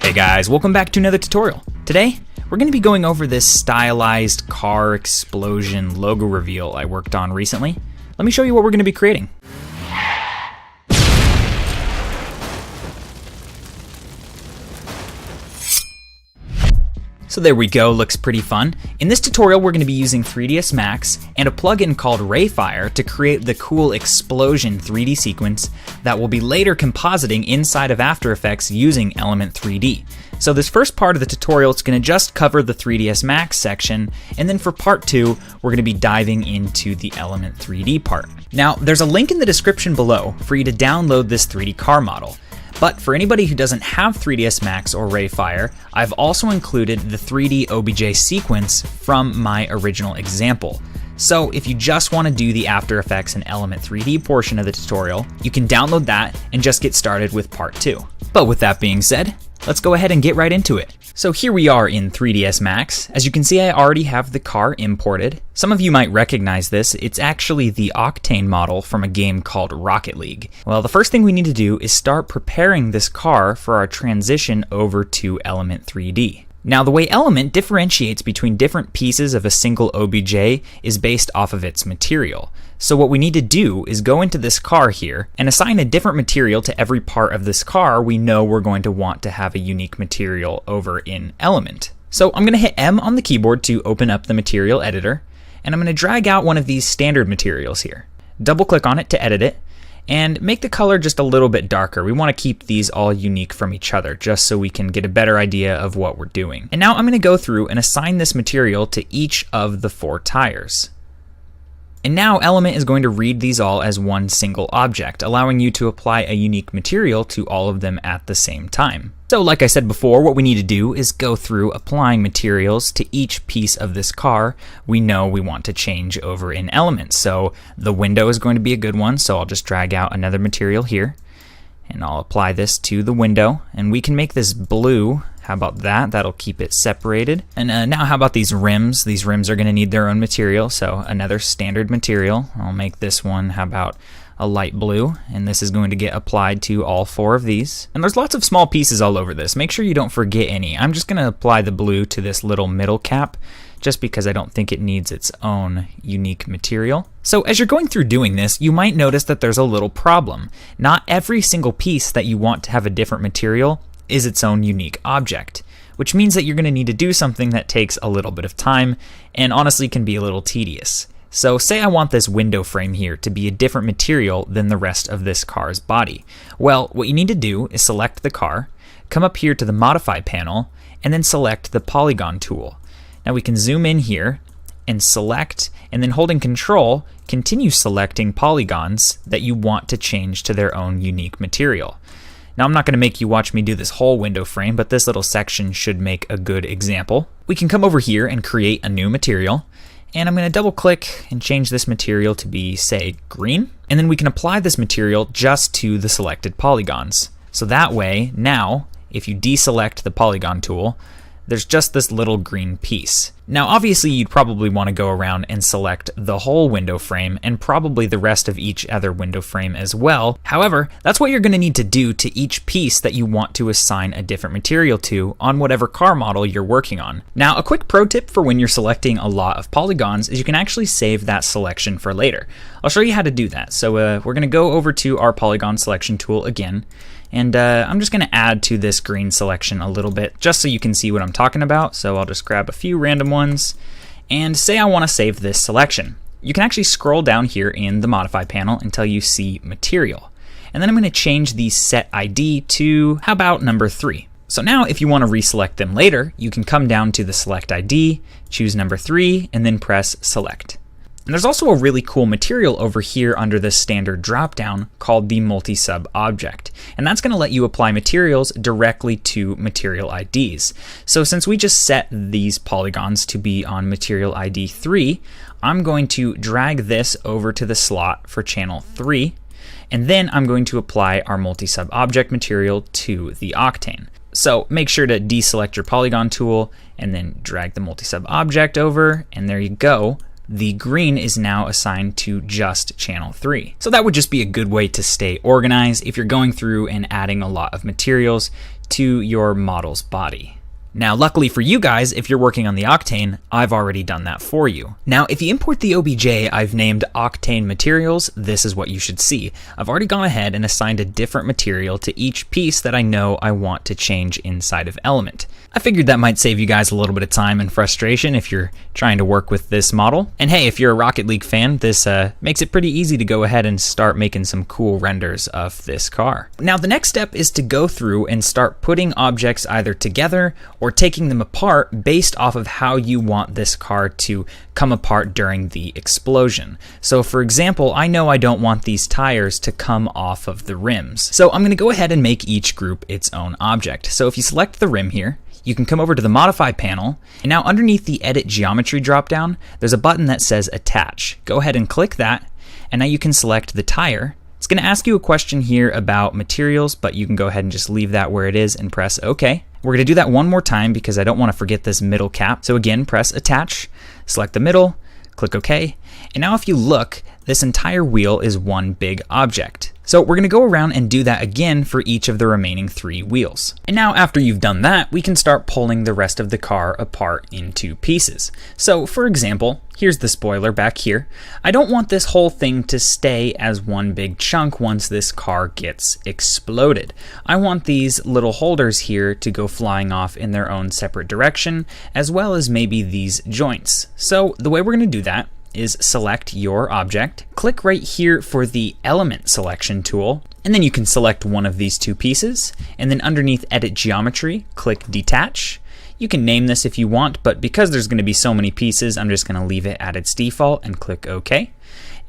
Hey guys, welcome back to another tutorial. Today, we're going to be going over this stylized car explosion logo reveal I worked on recently. Let me show you what we're going to be creating. So there we go, looks pretty fun. In this tutorial, we're going to be using 3ds Max and a plugin called Rayfire to create the cool explosion 3D sequence that will be later compositing inside of After Effects using Element 3D. So this first part of the tutorial is going to just cover the 3ds Max section, and then for part 2, we're going to be diving into the Element 3D part. Now, there's a link in the description below for you to download this 3D car model. But for anybody who doesn't have 3ds Max or Rayfire, I've also included the 3D OBJ sequence from my original example. So if you just want to do the After Effects and Element 3D portion of the tutorial, you can download that and just get started with part 2. But with that being said, let's go ahead and get right into it. So here we are in 3ds Max. As you can see, I already have the car imported. Some of you might recognize this. It's actually the Octane model from a game called Rocket League. Well, the first thing we need to do is start preparing this car for our transition over to Element 3D. Now, the way Element differentiates between different pieces of a single OBJ is based off of its material. So what we need to do is go into this car here and assign a different material to every part of this car we know we're going to want to have a unique material over in Element. So I'm going to hit M on the keyboard to open up the material editor, and I'm going to drag out one of these standard materials here. Double click on it to edit it, and make the color just a little bit darker. We want to keep these all unique from each other just so we can get a better idea of what we're doing. And now I'm going to go through and assign this material to each of the 4 tires. And now Element is going to read these all as one single object, allowing you to apply a unique material to all of them at the same time. So like I said before, what we need to do is go through applying materials to each piece of this car we know we want to change over in Element. So the window is going to be a good one, so I'll just drag out another material here, and I'll apply this to the window, and we can make this blue. How about that? That'll keep it separated. And now how about these rims? These rims are going to need their own material, so another standard material. I'll make this one, how about a light blue, and this is going to get applied to all 4 of these. And there's lots of small pieces all over this. Make sure you don't forget any. I'm just going to apply the blue to this little middle cap, just because I don't think it needs its own unique material. So as you're going through doing this, you might notice that there's a little problem. Not every single piece that you want to have a different material is its own unique object, which means that you're going to need to do something that takes a little bit of time and honestly can be a little tedious. So say I want this window frame here to be a different material than the rest of this car's body. Well, what you need to do is select the car, come up here to the Modify panel, and then select the Polygon tool. Now we can zoom in here and select, and then holding Control, continue selecting polygons that you want to change to their own unique material. Now I'm not going to make you watch me do this whole window frame, but this little section should make a good example. We can come over here and create a new material, and I'm going to double click and change this material to be, say, green, and then we can apply this material just to the selected polygons. So that way, now, if you deselect the polygon tool, there's just this little green piece. Now obviously you'd probably want to go around and select the whole window frame and probably the rest of each other window frame as well. However, that's what you're going to need to do to each piece that you want to assign a different material to on whatever car model you're working on. Now a quick pro tip for when you're selecting a lot of polygons is you can actually save that selection for later. I'll show you how to do that. So we're going to go over to our polygon selection tool again. And I'm just going to add to this green selection a little bit just so you can see what I'm talking about. So I'll just grab a few random ones and say I want to save this selection. You can actually scroll down here in the Modify panel until you see Material. And then I'm going to change the Set ID to, how about number 3. So now if you want to reselect them later, you can come down to the Select ID, choose number 3, and then press Select. And there's also a really cool material over here under this standard dropdown called the multi-sub object. And that's going to let you apply materials directly to material IDs. So since we just set these polygons to be on material ID 3, I'm going to drag this over to the slot for channel 3. And then I'm going to apply our multi-sub object material to the Octane. So make sure to deselect your polygon tool and then drag the multi-sub object over, and there you go. the green is now assigned to just channel 3. So that would just be a good way to stay organized if you're going through and adding a lot of materials to your model's body. Now, luckily for you guys, if you're working on the Octane, I've already done that for you. Now, if you import the OBJ I've named Octane Materials, this is what you should see. I've already gone ahead and assigned a different material to each piece that I know I want to change inside of Element. I figured that might save you guys a little bit of time and frustration if you're trying to work with this model. And hey, if you're a Rocket League fan, this makes it pretty easy to go ahead and start making some cool renders of this car. Now, the next step is to go through and start putting objects either together or taking them apart based off of how you want this car to come apart during the explosion. So for example, I know I don't want these tires to come off of the rims. So I'm going to go ahead and make each group its own object. So if you select the rim here, you can come over to the Modify panel, and now underneath the Edit Geometry dropdown, there's a button that says Attach. Go ahead and click that, and now you can select the tire. It's going to ask you a question here about materials, but you can go ahead and just leave that where it is and press OK. We're going to do that one more time because I don't want to forget this middle cap. So again, press Attach, select the middle, click OK, and now if you look, this entire wheel is one big object. So we're going to go around and do that again for each of the remaining 3 wheels. And now after you've done that, we can start pulling the rest of the car apart into pieces. So for example, here's the spoiler back here. I don't want this whole thing to stay as one big chunk once this car gets exploded. I want these little holders here to go flying off in their own separate direction, as well as maybe these joints. So the way we're going to do that is select your object, click right here for the element selection tool, and then you can select one of these 2 pieces, and then underneath Edit Geometry, click Detach. You can name this if you want, but because there's going to be so many pieces, I'm just going to leave it at its default and click OK.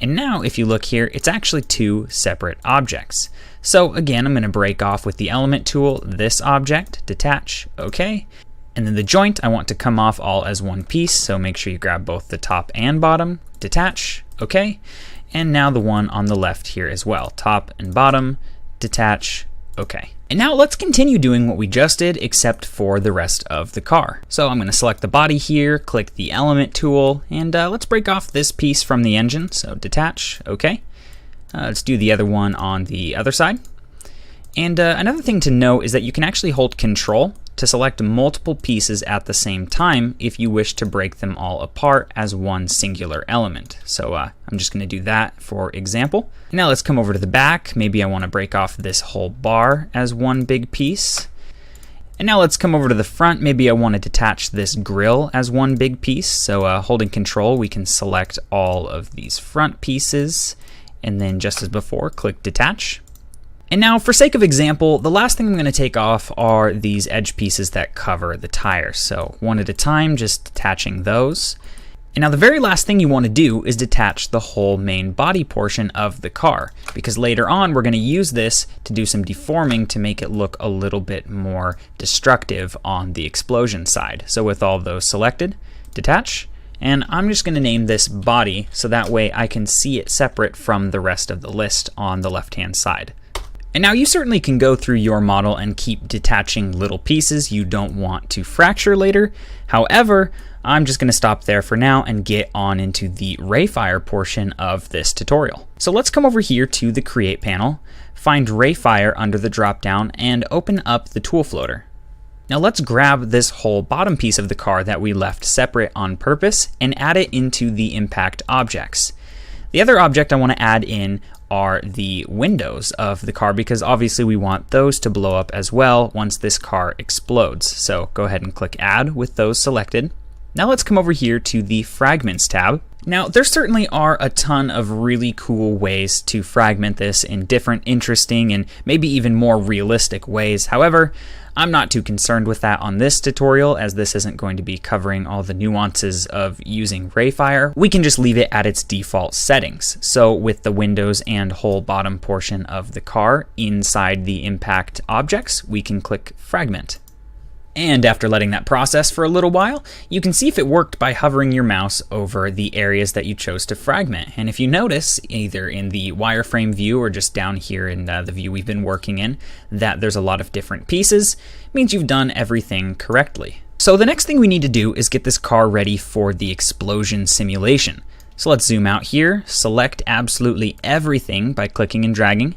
And now if you look here, it's actually 2 separate objects. So again, I'm going to break off with the element tool this object, detach, OK. And then the joint, I want to come off all as one piece, so make sure you grab both the top and bottom, detach, OK. And now the one on the left here as well, top and bottom, detach, OK. And now let's continue doing what we just did, except for the rest of the car. So I'm going to select the body here, click the element tool, and let's break off this piece from the engine, so detach, OK. Let's do the other one on the other side. And another thing to note is that you can actually hold Control to select multiple pieces at the same time if you wish to break them all apart as one singular element. So I'm just going to do that for example. Now let's come over to the back. Maybe I want to break off this whole bar as one big piece. And now let's come over to the front. Maybe I want to detach this grille as one big piece. So holding Control, we can select all of these front pieces, and then just as before, click Detach. And now, for sake of example, the last thing I'm going to take off are these edge pieces that cover the tires. So one at a time, just detaching those. And now the very last thing you want to do is detach the whole main body portion of the car, because later on we're going to use this to do some deforming to make it look a little bit more destructive on the explosion side. So with all those selected, detach. And I'm just going to name this body so that way I can see it separate from the rest of the list on the left-hand side. And now you certainly can go through your model and keep detaching little pieces you don't want to fracture later. However, I'm just going to stop there for now and get on into the Rayfire portion of this tutorial. So let's come over here to the Create panel, find Rayfire under the drop-down, and open up the tool floater. Now let's grab this whole bottom piece of the car that we left separate on purpose and add it into the impact objects. The other object I want to add in are the windows of the car, because obviously we want those to blow up as well once this car explodes. So go ahead and click Add with those selected. Now let's come over here to the Fragments tab. Now there certainly are a ton of really cool ways to fragment this in different, interesting, and maybe even more realistic ways. However, I'm not too concerned with that on this tutorial, as this isn't going to be covering all the nuances of using Rayfire. We can just leave it at its default settings. So with the windows and whole bottom portion of the car inside the impact objects, we can click Fragment. And after letting that process for a little while, you can see if it worked by hovering your mouse over the areas that you chose to fragment. And if you notice, either in the wireframe view or just down here in the view we've been working in, that there's a lot of different pieces, it means you've done everything correctly. So the next thing we need to do is get this car ready for the explosion simulation. So let's zoom out here, select absolutely everything by clicking and dragging,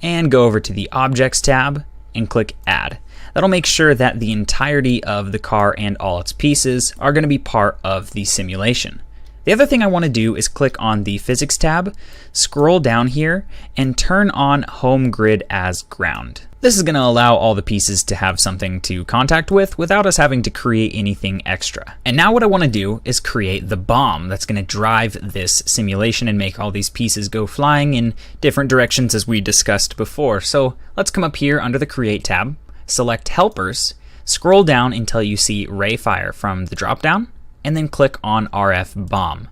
and go over to the Objects tab and click Add. That'll make sure that the entirety of the car and all its pieces are going to be part of the simulation. The other thing I want to do is click on the Physics tab, scroll down here, and turn on Home Grid as Ground. This is going to allow all the pieces to have something to contact with without us having to create anything extra. And now what I want to do is create the bomb that's going to drive this simulation and make all these pieces go flying in different directions as we discussed before. So let's come up here under the Create tab, select Helpers, scroll down until you see Rayfire from the dropdown, and then click on RF Bomb.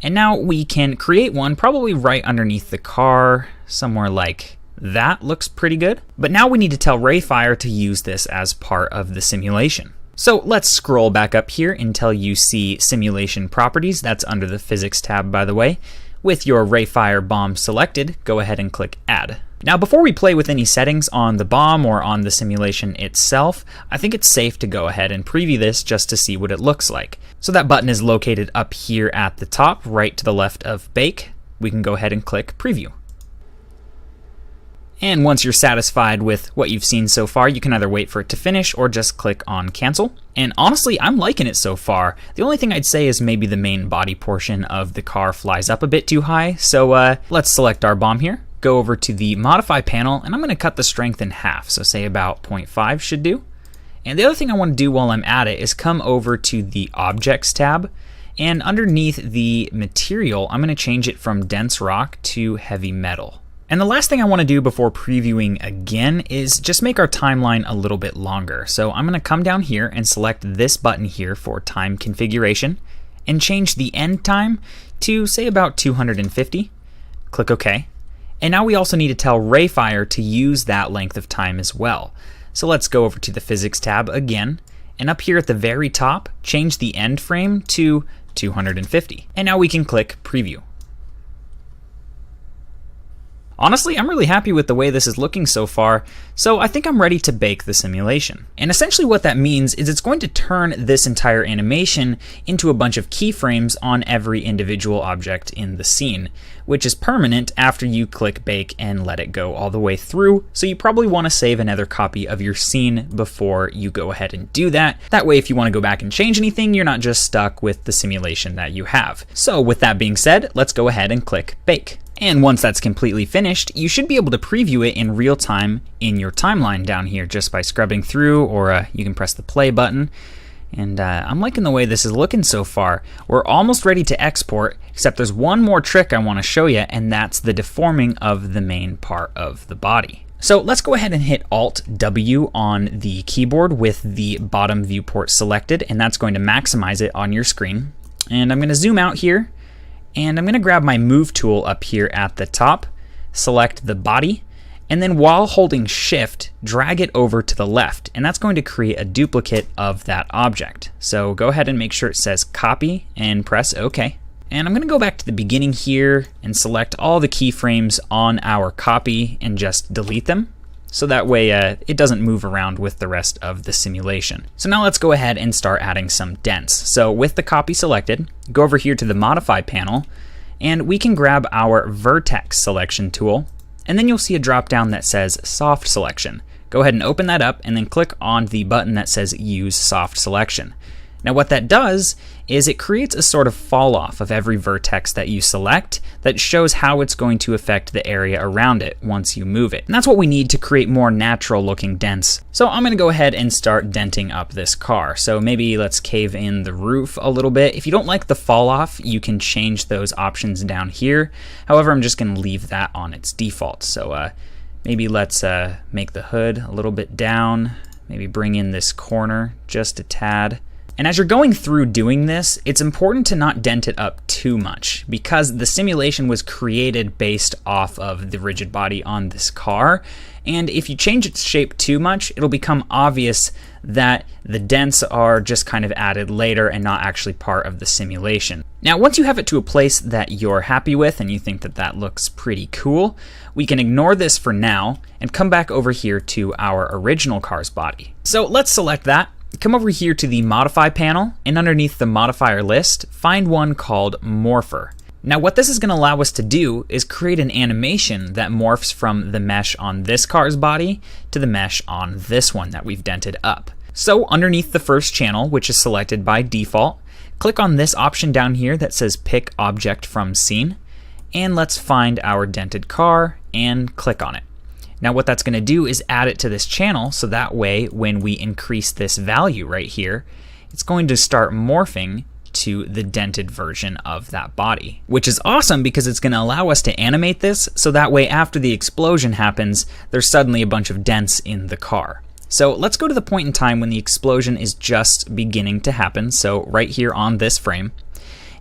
And now we can create one probably right underneath the car, somewhere like that. Looks pretty good. But now we need to tell Rayfire to use this as part of the simulation. So let's scroll back up here until you see Simulation Properties. That's under the Physics tab, by the way. With your Rayfire bomb selected, go ahead and click Add. Now before we play with any settings on the bomb or on the simulation itself, I think it's safe to go ahead and preview this just to see what it looks like. So that button is located up here at the top, right to the left of Bake. We can go ahead and click Preview. And once you're satisfied with what you've seen so far, you can either wait for it to finish or just click on Cancel. And honestly, I'm liking it so far. The only thing I'd say is maybe the main body portion of the car flies up a bit too high. So let's select our bomb here. Go over to the Modify panel, and I'm going to cut the strength in half, so say about 0.5 should do. And the other thing I want to do while I'm at it is come over to the Objects tab, and underneath the material, I'm going to change it from dense rock to heavy metal. And the last thing I want to do before previewing again is just make our timeline a little bit longer. So I'm going to come down here and select this button here for time configuration, and change the end time to say about 250. Click OK. And now we also need to tell Rayfire to use that length of time as well. So let's go over to the Physics tab again, and up here at the very top, change the end frame to 250. And now we can click Preview. Honestly, I'm really happy with the way this is looking so far, so I think I'm ready to bake the simulation. And essentially what that means is it's going to turn this entire animation into a bunch of keyframes on every individual object in the scene, which is permanent after you click bake and let it go all the way through, so you probably want to save another copy of your scene before you go ahead and do that. That way if you want to go back and change anything, you're not just stuck with the simulation that you have. So with that being said, let's go ahead and click bake. And once that's completely finished, you should be able to preview it in real time in your timeline down here just by scrubbing through, or you can press the play button. And I'm liking the way this is looking so far. We're almost ready to export, except there's one more trick I want to show you, and that's the deforming of the main part of the body. So let's go ahead and hit Alt-W on the keyboard with the bottom viewport selected, and that's going to maximize it on your screen. And I'm going to zoom out here, and I'm going to grab my Move tool up here at the top, select the body, and then while holding Shift, drag it over to the left, and that's going to create a duplicate of that object. So go ahead and make sure it says Copy and press OK. And I'm going to go back to the beginning here and select all the keyframes on our copy and just delete them. So that way it doesn't move around with the rest of the simulation. So now let's go ahead and start adding some dents. So with the copy selected, go over here to the Modify panel, and we can grab our Vertex selection tool, and then you'll see a drop down that says Soft Selection. Go ahead and open that up and then click on the button that says Use Soft Selection. Now what that does is it creates a sort of fall off of every vertex that you select that shows how it's going to affect the area around it once you move it. And that's what we need to create more natural looking dents. So I'm going to go ahead and start denting up this car. So maybe let's cave in the roof a little bit. If you don't like the fall off, you can change those options down here. However, I'm just going to leave that on its default. So maybe let's make the hood a little bit down, maybe bring in this corner just a tad. And as you're going through doing this, it's important to not dent it up too much because the simulation was created based off of the rigid body on this car. And if you change its shape too much, it'll become obvious that the dents are just kind of added later and not actually part of the simulation. Now, once you have it to a place that you're happy with and you think that that looks pretty cool, we can ignore this for now and come back over here to our original car's body. So let's select that. Come over here to the Modify panel, and underneath the modifier list, find one called Morpher. Now what this is going to allow us to do is create an animation that morphs from the mesh on this car's body to the mesh on this one that we've dented up. So underneath the first channel, which is selected by default, click on this option down here that says Pick Object from Scene, and let's find our dented car and click on it. Now what that's going to do is add it to this channel, so that way when we increase this value right here, it's going to start morphing to the dented version of that body, which is awesome because it's going to allow us to animate this, so that way after the explosion happens, there's suddenly a bunch of dents in the car. So let's go to the point in time when the explosion is just beginning to happen, so right here on this frame,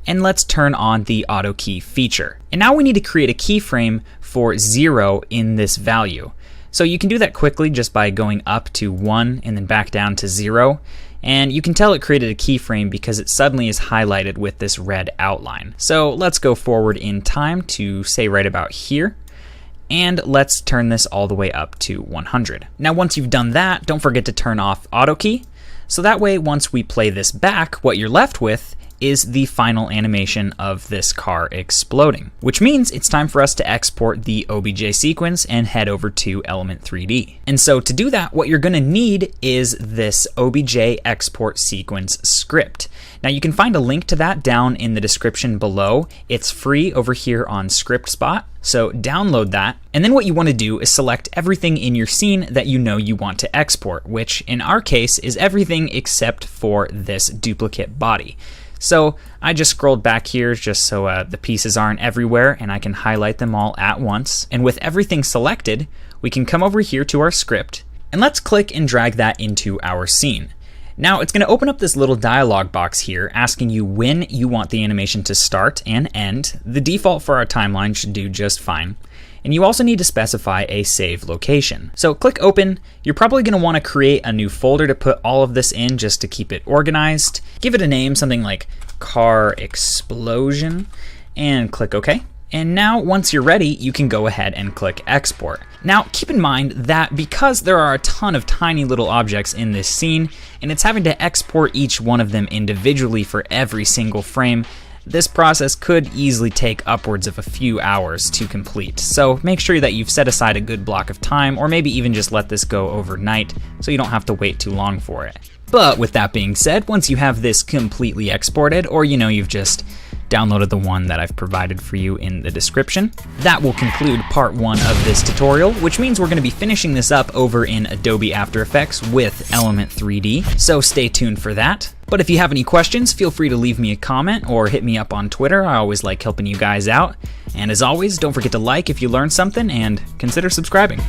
and let's turn on the auto key feature. And now we need to create a keyframe for 0 in this value. So you can do that quickly just by going up to 1 and then back down to 0. And you can tell it created a keyframe because it suddenly is highlighted with this red outline. So let's go forward in time to say right about here. And let's turn this all the way up to 100. Now once you've done that, don't forget to turn off auto key. So that way once we play this back, what you're left with is the final animation of this car exploding, which means it's time for us to export the OBJ sequence and head over to Element 3D. And so to do that, what you're going to need is this OBJ export sequence script. Now you can find a link to that down in the description below. It's free over here on ScriptSpot, so download that. And then what you want to do is select everything in your scene that you know you want to export, which in our case is everything except for this duplicate body. So I just scrolled back here just so the pieces aren't everywhere and I can highlight them all at once. And with everything selected, we can come over here to our script and let's click and drag that into our scene. Now it's going to open up this little dialog box here asking you when you want the animation to start and end. The default for our timeline should do just fine. And you also need to specify a save location. So click open. You're probably going to want to create a new folder to put all of this in just to keep it organized. Give it a name, something like Car Explosion, and click OK. And now once you're ready, you can go ahead and click export. Now keep in mind that because there are a ton of tiny little objects in this scene, and it's having to export each one of them individually for every single frame, this process could easily take upwards of a few hours to complete. So make sure that you've set aside a good block of time, or maybe even just let this go overnight so you don't have to wait too long for it. But with that being said, once you have this completely exported, or you've just downloaded the one that I've provided for you in the description, that will conclude part 1 of this tutorial, which means we're going to be finishing this up over in Adobe After Effects with Element 3D, so stay tuned for that. But if you have any questions, feel free to leave me a comment or hit me up on Twitter. I always like helping you guys out. And as always, don't forget to like if you learned something and consider subscribing.